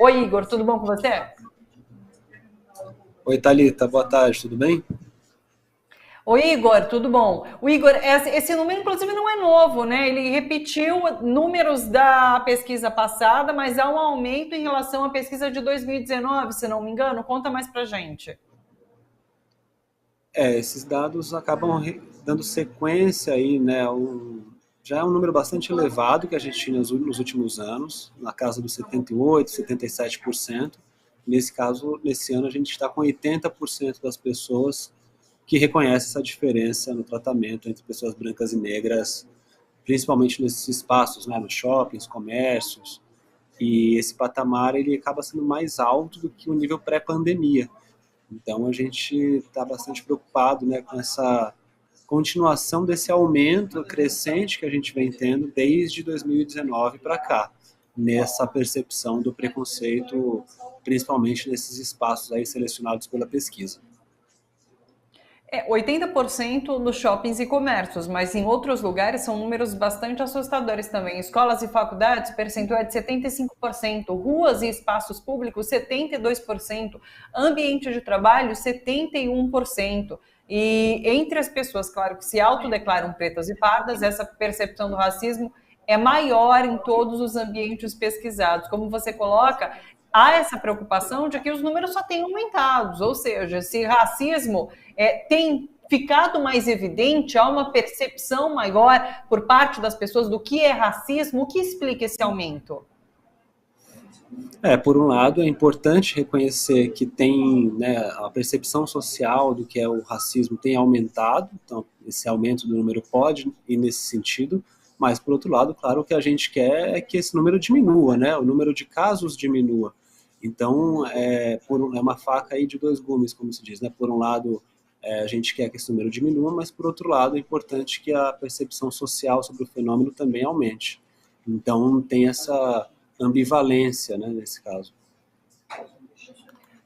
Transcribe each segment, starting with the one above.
Oi, Igor, tudo bom com você? Oi, Thalita, boa tarde, tudo bem? Oi, Igor, tudo bom? O Igor, esse número, inclusive, não é novo, né? Ele repetiu números da pesquisa passada, mas há um aumento em relação à pesquisa de 2019, se não me engano. Conta mais pra gente. Esses dados acabam dando sequência aí, né? Já é um número bastante elevado que a gente tinha nos últimos anos, na casa dos 78%, 77%. Nesse caso, nesse ano, a gente está com 80% das pessoas que reconhecem essa diferença no tratamento entre pessoas brancas e negras, principalmente nesses espaços, né? Nos shoppings, comércios. E esse patamar ele acaba sendo mais alto do que o nível pré-pandemia. Então a gente está bastante preocupado, né, com essa continuação desse aumento crescente que a gente vem tendo desde 2019 para cá, nessa percepção do preconceito, principalmente nesses espaços aí selecionados pela pesquisa. 80% nos shoppings e comércios, mas em outros lugares são números bastante assustadores também. Escolas e faculdades, percentual é de 75%, ruas e espaços públicos, 72%, ambiente de trabalho, 71%. E entre as pessoas, claro, que se autodeclaram pretas e pardas, essa percepção do racismo é maior em todos os ambientes pesquisados. Como você coloca, há essa preocupação de que os números só têm aumentado, ou seja, se racismo tem ficado mais evidente, há uma percepção maior por parte das pessoas do que é racismo, o que explica esse aumento? Por um lado, é importante reconhecer que tem, né, a percepção social do que é o racismo tem aumentado, então esse aumento do número pode ir nesse sentido, mas por outro lado, claro, o que a gente quer é que esse número diminua, né, o número de casos diminua. Então, é uma faca aí de dois gumes, como se diz, né? Por um lado, a gente quer que esse número diminua, mas por outro lado, é importante que a percepção social sobre o fenômeno também aumente. Então, tem essa ambivalência, né, nesse caso.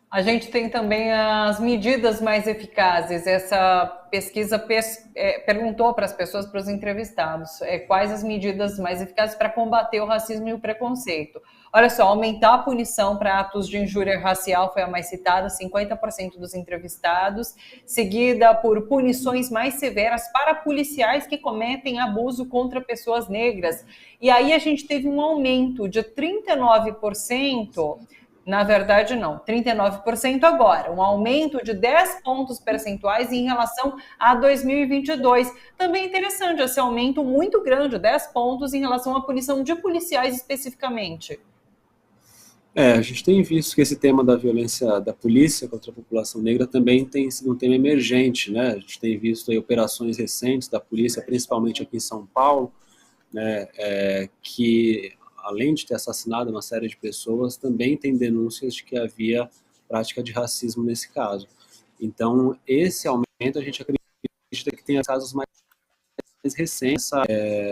A gente tem também as medidas mais eficazes. Essa pesquisa perguntou para as pessoas, para os entrevistados, quais as medidas mais eficazes para combater o racismo e o preconceito. Olha só, aumentar a punição para atos de injúria racial foi a mais citada, 50% dos entrevistados, seguida por punições mais severas para policiais que cometem abuso contra pessoas negras. E aí a gente teve um aumento de 39%. Na verdade, não, 39% agora, um aumento de 10 pontos percentuais em relação a 2022. Também é interessante esse aumento muito grande, 10 pontos em relação à punição de policiais especificamente. A gente tem visto que esse tema da violência da polícia contra a população negra também tem sido um tema emergente, né? A gente tem visto aí operações recentes da polícia, principalmente aqui em São Paulo, né, que além de ter assassinado uma série de pessoas, também tem denúncias de que havia prática de racismo nesse caso. Então, esse aumento a gente acredita que tem casos mais recentes, essa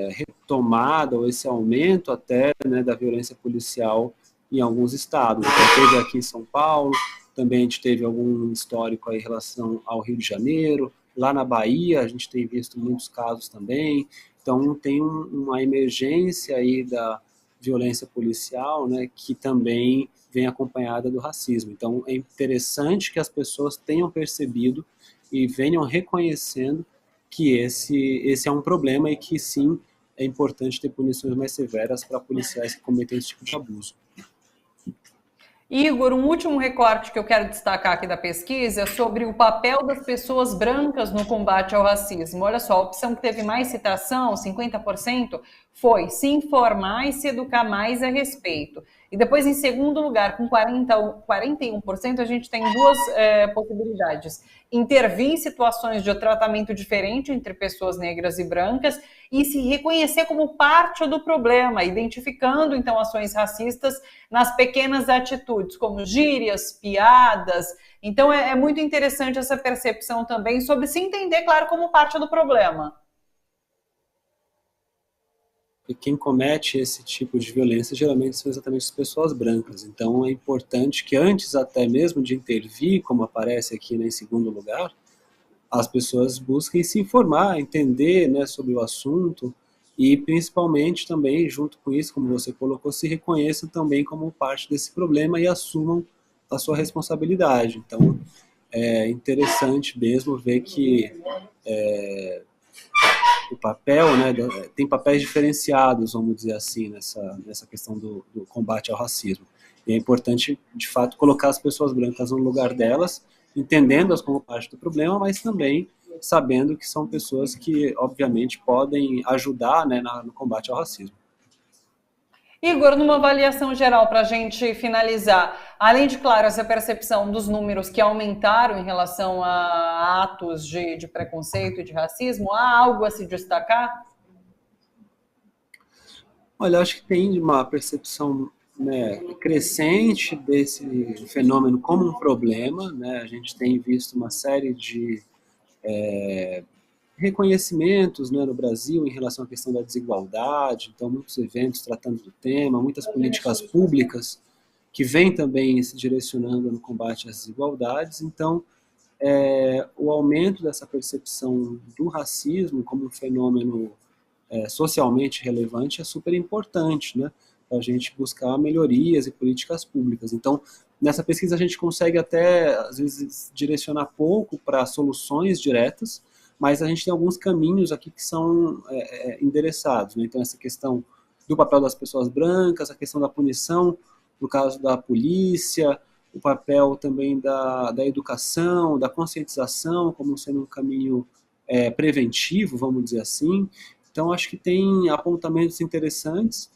retomada ou esse aumento até, né, da violência policial em alguns estados. Então, teve aqui em São Paulo, também a gente teve algum histórico aí em relação ao Rio de Janeiro, lá na Bahia a gente tem visto muitos casos também. Então, tem uma emergência aí da violência policial, né, que também vem acompanhada do racismo. Então, é interessante que as pessoas tenham percebido e venham reconhecendo que esse é um problema e que, sim, é importante ter punições mais severas para policiais que cometem esse tipo de abuso. Igor, um último recorte que eu quero destacar aqui da pesquisa é sobre o papel das pessoas brancas no combate ao racismo. Olha só, a opção que teve mais citação, 50%, foi se informar e se educar mais a respeito. E depois, em segundo lugar, com 41%, a gente tem duas possibilidades. Intervir em situações de tratamento diferente entre pessoas negras e brancas e se reconhecer como parte do problema, identificando, então, ações racistas nas pequenas atitudes, como gírias, piadas. Então, é muito interessante essa percepção também sobre se entender, claro, como parte do problema. E quem comete esse tipo de violência geralmente são exatamente as pessoas brancas. Então é importante que antes até mesmo de intervir, como aparece aqui, né, em segundo lugar, as pessoas busquem se informar, entender, né, sobre o assunto e principalmente também, junto com isso, como você colocou, se reconheçam também como parte desse problema e assumam a sua responsabilidade. Então, é interessante mesmo ver que o papel, né, tem papéis diferenciados, vamos dizer assim, nessa questão do combate ao racismo. E é importante, de fato, colocar as pessoas brancas no lugar delas, entendendo-as como parte do problema, mas também sabendo que são pessoas que, obviamente, podem ajudar, né, no combate ao racismo. Igor, numa avaliação geral, para a gente finalizar, além de, claro, essa percepção dos números que aumentaram em relação a atos de preconceito e de racismo, há algo a se destacar? Olha, acho que tem uma percepção, né, crescente desse fenômeno como um problema, né? A gente tem visto uma série de reconhecimentos, né, no Brasil em relação à questão da desigualdade, então muitos eventos tratando do tema, muitas políticas públicas que vêm também se direcionando no combate às desigualdades. Então, o aumento dessa percepção do racismo como um fenômeno socialmente relevante é super importante, né, para a gente buscar melhorias e políticas públicas. Então, nessa pesquisa a gente consegue até, às vezes, direcionar pouco para soluções diretas, mas a gente tem alguns caminhos aqui que são endereçados, né? Então, essa questão do papel das pessoas brancas, a questão da punição, no caso da polícia, o papel também da educação, da conscientização, como sendo um caminho preventivo, vamos dizer assim. Então, acho que tem apontamentos interessantes.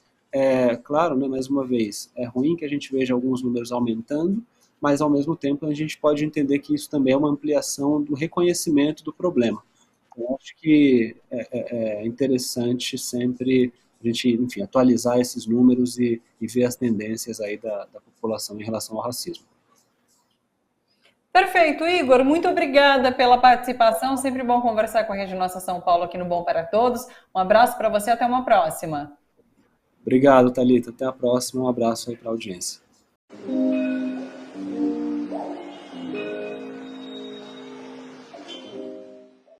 Claro, né, mais uma vez, é ruim que a gente veja alguns números aumentando, mas, ao mesmo tempo, a gente pode entender que isso também é uma ampliação do reconhecimento do problema. Eu acho que é interessante sempre a gente, enfim, atualizar esses números e ver as tendências aí da população em relação ao racismo. Perfeito, Igor, muito obrigada pela participação, sempre bom conversar com a Rede Nossa São Paulo aqui no Bom para Todos. Um abraço para você, até uma próxima. Obrigado, Thalita, até a próxima, um abraço aí para a audiência.